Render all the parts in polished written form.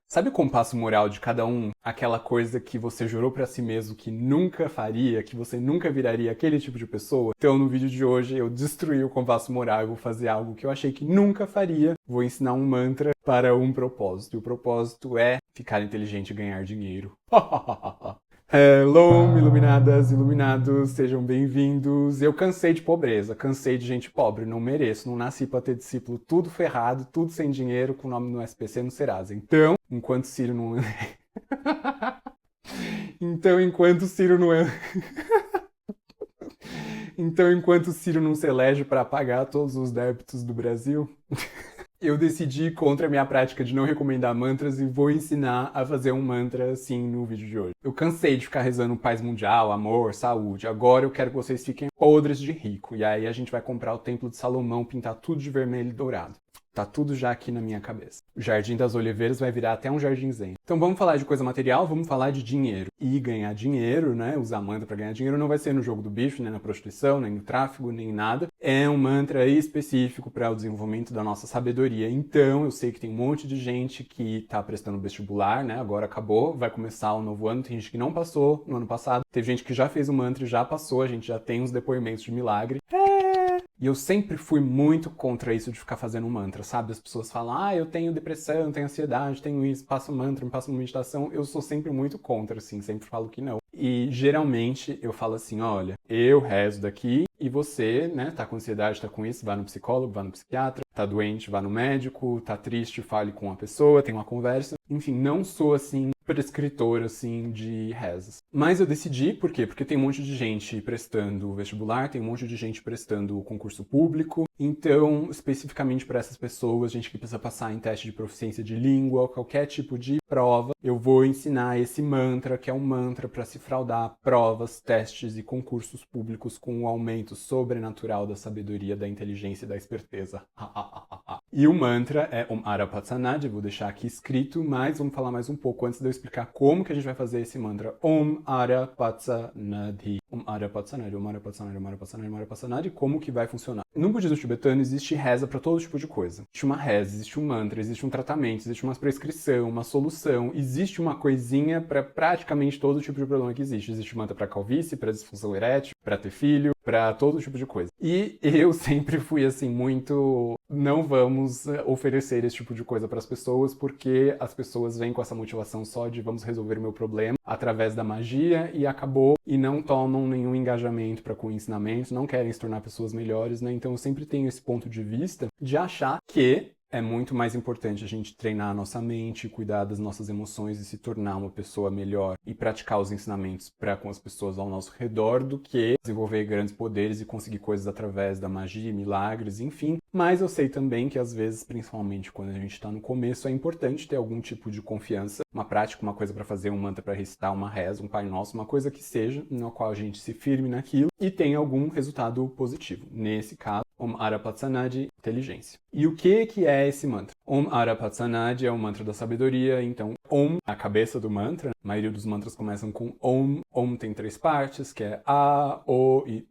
Sabe o compasso moral de cada um? Aquela coisa que você jurou pra si mesmo que nunca faria, que você nunca viraria aquele tipo de pessoa? Então, no vídeo de hoje, eu destruí o compasso moral e vou fazer algo que eu achei que nunca faria. Vou ensinar um mantra para um propósito. E o propósito é ficar inteligente e ganhar dinheiro. Hello, iluminadas, iluminados, sejam bem-vindos. Eu cansei de pobreza, cansei de gente pobre, não mereço, não nasci pra ter discípulo tudo ferrado, tudo sem dinheiro, com nome no SPC no Serasa. Então, enquanto Ciro não... enquanto Ciro não... enquanto Ciro não se elege para pagar todos os débitos do Brasil... Eu decidi ir contra a minha prática de não recomendar mantras e vou ensinar a fazer um mantra assim no vídeo de hoje. Eu cansei de ficar rezando paz mundial, amor, saúde. Agora eu quero que vocês fiquem podres de rico. E aí a gente vai comprar o Templo de Salomão, pintar tudo de vermelho e dourado. Tá tudo já aqui na minha cabeça. O Jardim das Oliveiras vai virar até um jardim zen. Então vamos falar de coisa material, vamos falar de dinheiro. E ganhar dinheiro, né? Usar mantra para ganhar dinheiro não vai ser no jogo do bicho, nem na prostituição, nem no tráfico, nem nada. É um mantra específico para o desenvolvimento da nossa sabedoria. Então eu sei que tem um monte de gente que tá prestando vestibular, né? Agora acabou, vai começar o novo ano. Tem gente que não passou no ano passado. Teve gente que já fez o mantra e já passou. A gente já tem uns depoimentos de milagre. E eu sempre fui muito contra isso de ficar fazendo mantra, sabe? As pessoas falam, eu tenho depressão, eu tenho ansiedade, tenho isso, passo mantra, me passo uma meditação. Eu sou sempre muito contra, assim, sempre falo que não. E geralmente eu falo assim, olha, eu rezo daqui e você, né, tá com ansiedade, tá com isso, vá no psicólogo, vá no psiquiatra, tá doente, vá no médico, tá triste, fale com a pessoa, tem uma conversa. Enfim, não sou assim prescritor, assim, de rezas. Mas eu decidi, por quê? Porque tem um monte de gente prestando vestibular, tem um monte de gente prestando concurso público, então, especificamente para essas pessoas, gente que precisa passar em teste de proficiência de língua, qualquer tipo de prova, eu vou ensinar esse mantra, que é um mantra para se fraudar provas, testes e concursos públicos com um aumento sobrenatural da sabedoria, da inteligência e da esperteza. E o mantra é Om Arapatsanadi, vou deixar aqui escrito, mas vamos falar mais um pouco antes de eu explicar como que a gente vai fazer esse mantra. Om Arapatsanadi. Om Arapatsanadi, Om Arapatsanadi, Om Arapatsanadi, Om Arapatsanadi. Como que vai funcionar? No budismo tibetano existe reza para todo tipo de coisa. Existe uma reza, existe um mantra, existe um tratamento, existe uma prescrição, uma solução, existe uma coisinha para praticamente todo tipo de problema que existe. Existe mantra para calvície, para disfunção erétil, para ter filho, para todo tipo de coisa. E eu sempre fui assim muito não vamos oferecer esse tipo de coisa para as pessoas porque as pessoas vêm com essa motivação só de vamos resolver o meu problema através da magia e acabou e não tomam nenhum engajamento para com o ensinamento, não querem se tornar pessoas melhores, né? Então eu sempre tenho esse ponto de vista de achar que é muito mais importante a gente treinar a nossa mente, cuidar das nossas emoções e se tornar uma pessoa melhor e praticar os ensinamentos para com as pessoas ao nosso redor do que desenvolver grandes poderes e conseguir coisas através da magia, milagres, enfim. Mas eu sei também que às vezes, principalmente quando a gente está no começo, é importante ter algum tipo de confiança, uma prática, uma coisa para fazer, um mantra para recitar, uma reza, um Pai Nosso, uma coisa que seja, na qual a gente se firme naquilo e tenha algum resultado positivo. Nesse caso, Om Arapatsanadi, inteligência. E o que é esse mantra? Om Arapatsanadi é o mantra da sabedoria, então Om, a cabeça do mantra. A maioria dos mantras começam com Om. Om tem 3 partes, que é A, O e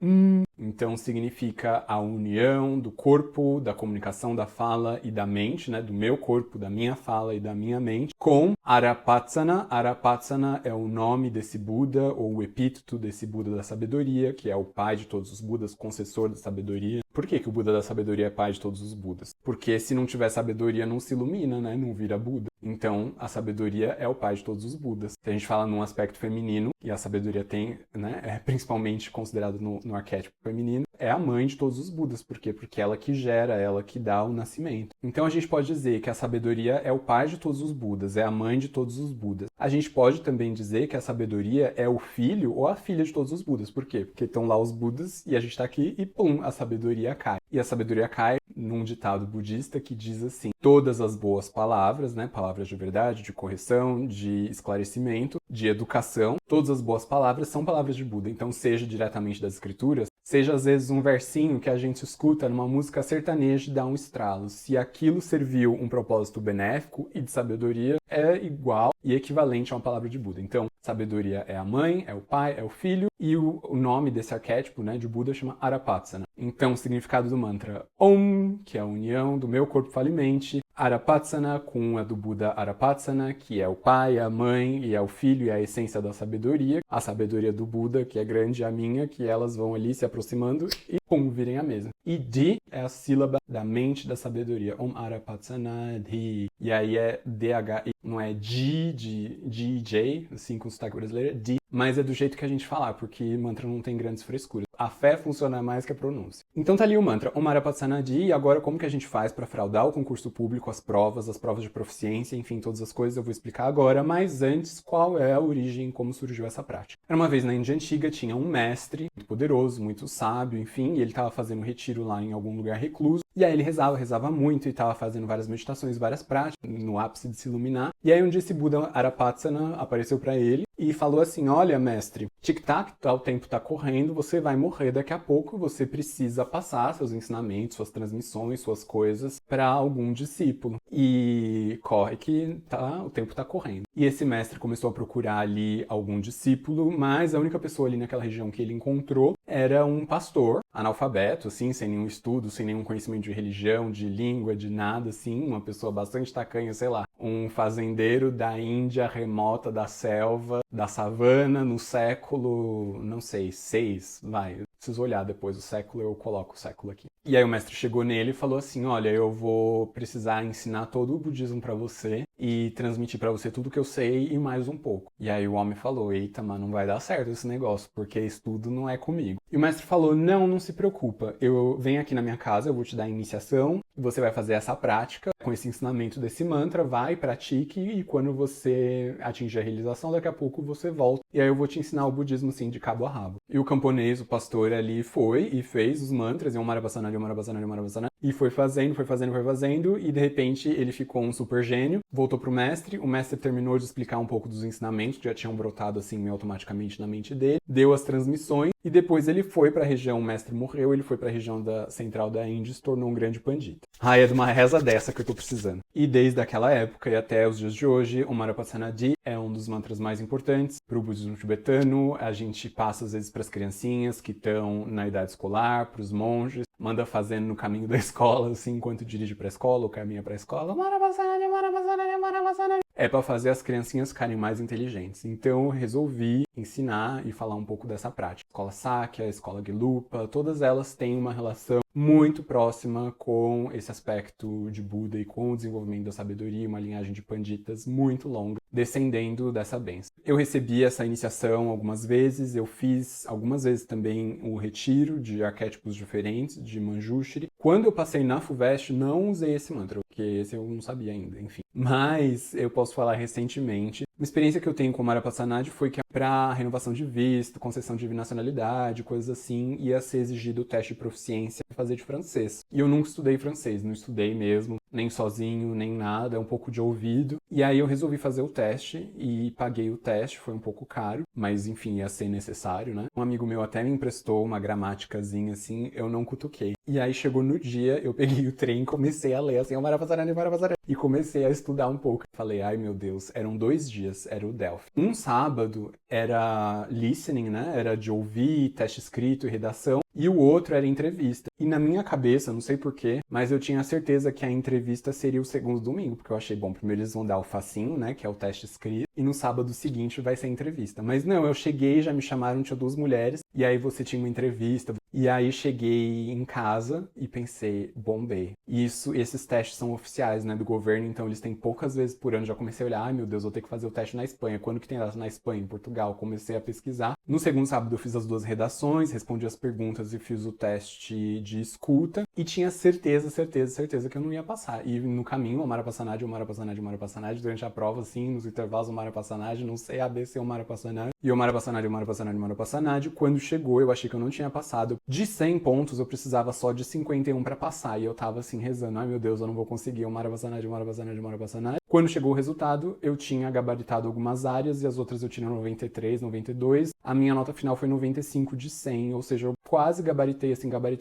Então significa a união do corpo, da comunicação, da fala e da mente, né? Do meu corpo, da minha fala e da minha mente, com Arapatsana. Arapatsana é o nome desse Buda, ou o epíteto desse Buda da sabedoria, que é o pai de todos os Budas, concessor da sabedoria. Por que o Buda da sabedoria é pai de todos os Budas? Porque se não tiver sabedoria, não se ilumina, né? Não vira Buda. Então, a sabedoria é o pai de todos os Budas. Se a gente fala num aspecto feminino, e a sabedoria tem, né? É principalmente considerado no arquétipo feminino, é a mãe de todos os Budas. Por quê? Porque ela que gera, ela que dá o nascimento. Então, a gente pode dizer que a sabedoria é o pai de todos os Budas, é a mãe de todos os Budas. A gente pode também dizer que a sabedoria é o filho ou a filha de todos os Budas. Por quê? Porque estão lá os Budas e a gente está aqui e pum, a sabedoria cai. E a sabedoria cai num ditado budista que diz assim: todas as boas palavras, né, palavras de verdade, de correção, de esclarecimento, de educação, todas as boas palavras são palavras de Buda. Então, seja diretamente das escrituras, seja às vezes um versinho que a gente escuta numa música sertaneja e dá um estralo. Se aquilo serviu um propósito benéfico e de sabedoria, é igual e equivalente a uma palavra de Buda. Então, sabedoria é a mãe, é o pai, é o filho, e o nome desse arquétipo, né, de Buda chama Arapatsana. Então, o significado do mantra Om, que é a união do meu corpo falimente, Arapatsana, com a do Buda Arapatsana, que é o pai, a mãe e é o filho e a essência da sabedoria. A sabedoria do Buda, que é grande, a minha, que elas vão ali se aproximando e pum, virem a mesma. E Di é a sílaba da mente da sabedoria. Om Arapatsana Di. E aí é D-H-I. Não é Di de DJ, assim com o sotaque brasileiro, é Di. Mas é do jeito que a gente falar, porque mantra não tem grandes frescuras. A fé funciona mais que a pronúncia. Então tá ali o mantra, Om Arapatsana Di, e agora como que a gente faz para fraudar o concurso público, as provas de proficiência, enfim, todas as coisas eu vou explicar agora, mas antes, qual é a origem, como surgiu essa prática? Era uma vez na Índia Antiga, tinha um mestre muito poderoso, muito sábio, enfim, e ele estava fazendo um retiro lá em algum lugar recluso, e aí ele rezava muito, e estava fazendo várias meditações, várias práticas, no ápice de se iluminar, e aí um dia esse Buda Arapatsana apareceu para ele e falou assim, olha mestre, tic-tac, o tempo tá correndo, você vai morrer daqui a pouco, você precisa passar seus ensinamentos, suas transmissões, suas coisas para algum discípulo. E corre que o tempo tá correndo. E esse mestre começou a procurar ali algum discípulo, mas a única pessoa ali naquela região que ele encontrou era um pastor, analfabeto, assim, sem nenhum estudo, sem nenhum conhecimento de religião, de língua, de nada, assim, uma pessoa bastante tacanha, sei lá, um fazendeiro da Índia remota, da selva, da savana, no século, não sei, 6, vai, preciso olhar depois o século, eu coloco o século aqui. E aí o mestre chegou nele e falou assim, olha, eu vou precisar ensinar todo o budismo pra você e transmitir pra você tudo que eu sei e mais um pouco. E aí o homem falou, eita, mas não vai dar certo esse negócio, porque estudo não é comigo. E o mestre falou, não se preocupa, eu venho aqui na minha casa, eu vou te dar a iniciação, você vai fazer essa prática com esse ensinamento desse mantra, vai, pratique, e quando você atingir a realização, daqui a pouco você volta. E aí eu vou te ensinar o budismo, assim, de cabo a rabo. E o camponês, o pastor ali foi e fez os mantras, e e foi fazendo, e de repente ele ficou um super gênio, voltou pro mestre, o mestre terminou de explicar um pouco dos ensinamentos, que já tinham brotado assim meio automaticamente na mente dele, deu as transmissões, e depois ele foi pra região, o mestre morreu, ele foi pra região central da Índia e se tornou um grande pandita. Ah, é de uma reza dessa que eu tô precisando. E desde aquela época e até os dias de hoje, o Marapatsana Di é um dos mantras mais importantes pro budismo tibetano. A gente passa às vezes pras criancinhas que estão na idade escolar, pros monges, manda fazendo no caminho da escola, assim, enquanto dirige pra escola ou caminha pra escola. É para fazer as criancinhas ficarem mais inteligentes. Então eu resolvi ensinar e falar um pouco dessa prática. A escola Sakya, a escola Gelupa, todas elas têm uma relação muito próxima com esse aspecto de Buda e com o desenvolvimento da sabedoria, uma linhagem de panditas muito longa, descendendo dessa bênção. Eu recebi essa iniciação algumas vezes, eu fiz algumas vezes também o retiro de arquétipos diferentes, de Manjushri. Quando eu passei na FUVEST, não usei esse mantra, porque esse eu não sabia ainda, enfim. Mas eu posso falar recentemente, uma experiência que eu tenho com o Marapatsana foi que para renovação de visto, concessão de nacionalidade, coisas assim, ia ser exigido o teste de proficiência para fazer de francês. E eu nunca estudei francês, não estudei mesmo, nem sozinho, nem nada, é um pouco de ouvido. E aí eu resolvi fazer o teste e paguei o teste, foi um pouco caro, mas enfim, ia ser necessário, né? Um amigo meu até me emprestou uma gramáticazinha assim, eu não cutuquei. E aí chegou no dia, eu peguei o trem e comecei a ler assim, e comecei a estudar um pouco. Falei, ai meu Deus, eram 2 dias, era o Delphi. Um sábado era listening, né? Era de ouvir, teste escrito e redação. E o outro era entrevista. E na minha cabeça, não sei porquê, mas eu tinha certeza que a entrevista seria o segundo domingo, porque eu achei, bom, primeiro eles vão dar o facinho, né, que é o teste escrito, e no sábado seguinte vai ser a entrevista. Mas não, eu cheguei, já me chamaram, tinha 2 mulheres, e aí você tinha uma entrevista. E aí cheguei em casa e pensei, bombei. Esses testes são oficiais, né, do governo, então eles têm poucas vezes por ano. Já comecei a olhar, ai meu Deus, vou ter que fazer o teste na Espanha. Quando que tem data na Espanha, em Portugal? Comecei a pesquisar. No segundo sábado eu fiz as 2 redações, respondi as perguntas e fiz o teste de escuta. E tinha certeza que eu não ia passar. E no caminho, o Marapassana, durante a prova, assim, nos intervalos, o Marapassana, não sei, ABC, o Marapassana. E o Marapassana. Quando chegou, eu achei que eu não tinha passado. De 100 pontos, eu precisava só de 51 para passar. E eu tava assim, rezando, ai meu Deus, eu não vou conseguir o Marapassana. Quando chegou o resultado, eu tinha gabaritado algumas áreas e as outras eu tinha 93, 92. A minha nota final foi 95 de 100, ou seja, eu quase gabaritei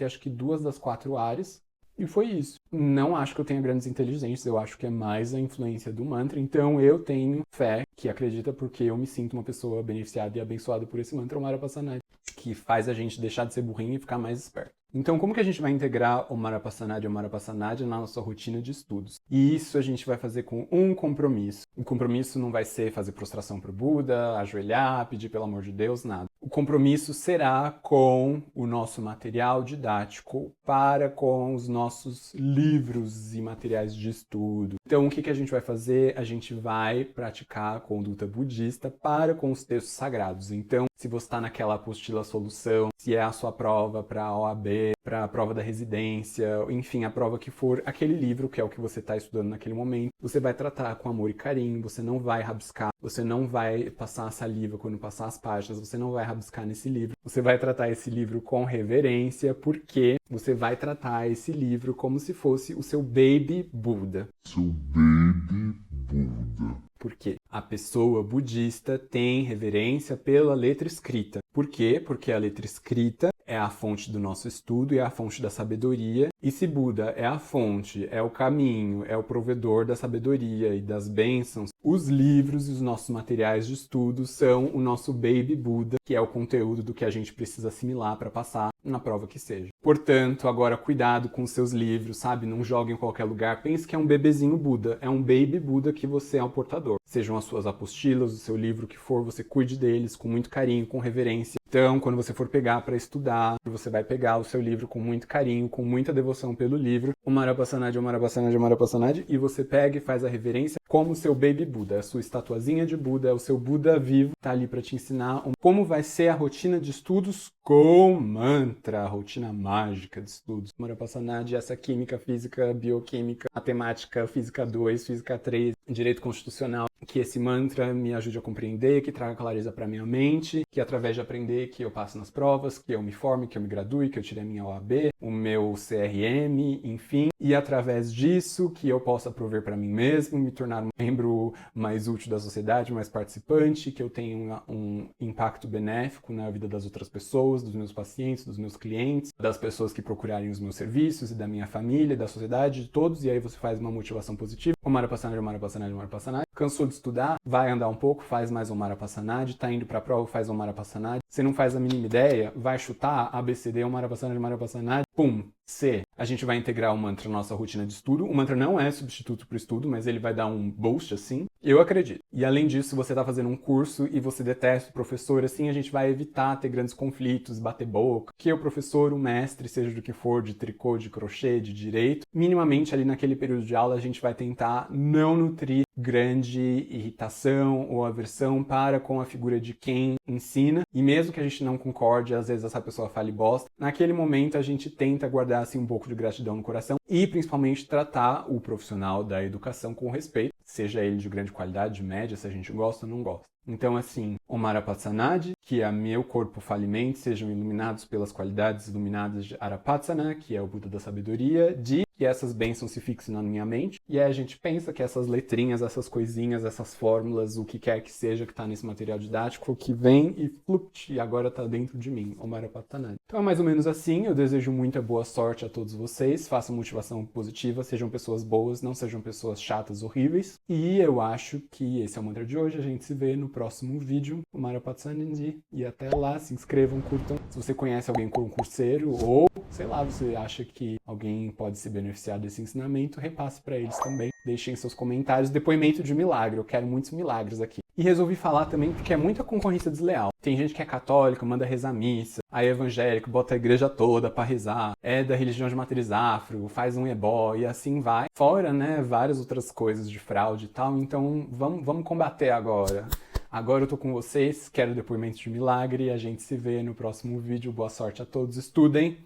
acho que 2 das 4 áreas. E foi isso. Não acho que eu tenha grandes inteligências, eu acho que é mais a influência do mantra. Então eu tenho fé que acredita porque eu me sinto uma pessoa beneficiada e abençoada por esse mantra, o Marapassana. que faz a gente deixar de ser burrinho e ficar mais esperto. Então, como que a gente vai integrar o Marapasanadi e o Marapasanadi na nossa rotina de estudos? E isso a gente vai fazer com um compromisso. O compromisso não vai ser fazer prostração para o Buda, ajoelhar, pedir pelo amor de Deus, nada. O compromisso será com o nosso material didático para com os nossos livros e materiais de estudo. Então, o que a gente vai fazer? A gente vai praticar a conduta budista para com os textos sagrados. Então, se você está naquela apostila solução, se é a sua prova para a OAB, para a prova da residência, enfim, a prova que for, aquele livro que é o que você está estudando naquele momento, você vai tratar com amor e carinho, você não vai rabiscar, você não vai passar a saliva quando passar as páginas, você não vai rabiscar nesse livro, você vai tratar esse livro com reverência, porque você vai tratar esse livro como se fosse o seu baby Buda. Seu baby Buda. Porque a pessoa budista tem reverência pela letra escrita. Por quê? Porque a letra escrita é a fonte do nosso estudo e é a fonte da sabedoria. E se Buda é a fonte, é o caminho, é o provedor da sabedoria e das bênçãos, os livros e os nossos materiais de estudo são o nosso baby Buda, que é o conteúdo do que a gente precisa assimilar para passar na prova que seja. Portanto, agora cuidado com os seus livros, sabe? Não jogue em qualquer lugar. Pense que é um bebezinho Buda, é um baby Buda que você é o portador. Sejam as suas apostilas, o seu livro que for, você cuide deles com muito carinho, com reverência. Então, quando você for pegar para estudar, você vai pegar o seu livro com muito carinho, com muita devoção pelo livro, o Marapasanadi, o Marapasanadi, o Marapasanadi, e você pega e faz a reverência como o seu baby Buda, a sua estatuazinha de Buda, é o seu Buda vivo, tá ali para te ensinar como vai ser a rotina de estudos com mantra, a rotina mágica de estudos. Marapasanadi, essa química, física, bioquímica, matemática, física 2, física 3, direito constitucional, que esse mantra me ajude a compreender, que traga clareza para minha mente, que através de aprender que eu passe nas provas, que eu me forme, que eu me gradue, que eu tire a minha OAB, o meu CRM, enfim, e através disso que eu possa prover para mim mesmo, me tornar um membro mais útil da sociedade, mais participante, que eu tenha um impacto benéfico na vida das outras pessoas, dos meus pacientes, dos meus clientes, das pessoas que procurarem os meus serviços e da minha família, da sociedade, de todos, e aí você faz uma motivação positiva. O Marapasanadi, o Marapasanadi, o Marapasanadi. Cansou de estudar? Vai andar um pouco, faz mais um Marapasanadi. Tá indo pra prova, faz um Marapasanadi. Você não faz a mínima ideia? Vai chutar ABCD, o Marapasanadi, o Marapasanadi. Pum! C. A gente vai integrar o mantra na nossa rotina de estudo. O mantra não é substituto para o estudo, mas ele vai dar um boost assim. Eu acredito. E além disso, se você está fazendo um curso e você detesta o professor, assim, a gente vai evitar ter grandes conflitos, bater boca. Que o professor, o mestre, seja do que for, de tricô, de crochê, de direito, minimamente ali naquele período de aula a gente vai tentar não nutrir grande irritação ou aversão para com a figura de quem ensina. E mesmo que a gente não concorde, às vezes essa pessoa fale bosta, naquele momento a gente tenta guardar assim um pouco de gratidão no coração e principalmente tratar o profissional da educação com respeito, seja ele de grande qualidade, de média, se a gente gosta ou não gosta. Então, assim, o Marapasanadi, que é meu corpo falimente, sejam iluminados pelas qualidades iluminadas de Arapatsana, que é o Buda da sabedoria, de que essas bênçãos se fixem na minha mente, e aí a gente pensa que essas letrinhas, essas coisinhas, essas fórmulas, o que quer que seja que está nesse material didático, que vem e flupt, e agora está dentro de mim, o Marapasanadi. Então é mais ou menos assim, eu desejo muita boa sorte a todos vocês, façam motivação positiva, sejam pessoas boas, não sejam pessoas chatas, horríveis, e eu acho que esse é o mantra de hoje, a gente se vê no próximo vídeo, o Marapasanadi, e até lá, se inscrevam, curtam. Se você conhece alguém concurseiro ou, sei lá, você acha que alguém pode se beneficiar desse ensinamento, repasse para eles também. Deixem seus comentários, depoimento de milagre, eu quero muitos milagres aqui. E resolvi falar também porque é muita concorrência desleal. Tem gente que é católica, manda rezar missa, aí é evangélico, bota a igreja toda pra rezar, é da religião de matriz afro, faz um ebó e assim vai. Fora, né, várias outras coisas de fraude e tal, então vamos combater agora. Agora eu tô com vocês, quero depoimento de milagre, a gente se vê no próximo vídeo. Boa sorte a todos, estudem!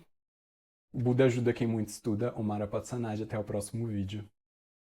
Buda ajuda quem muito estuda, o Marapasanadi. Até o próximo vídeo.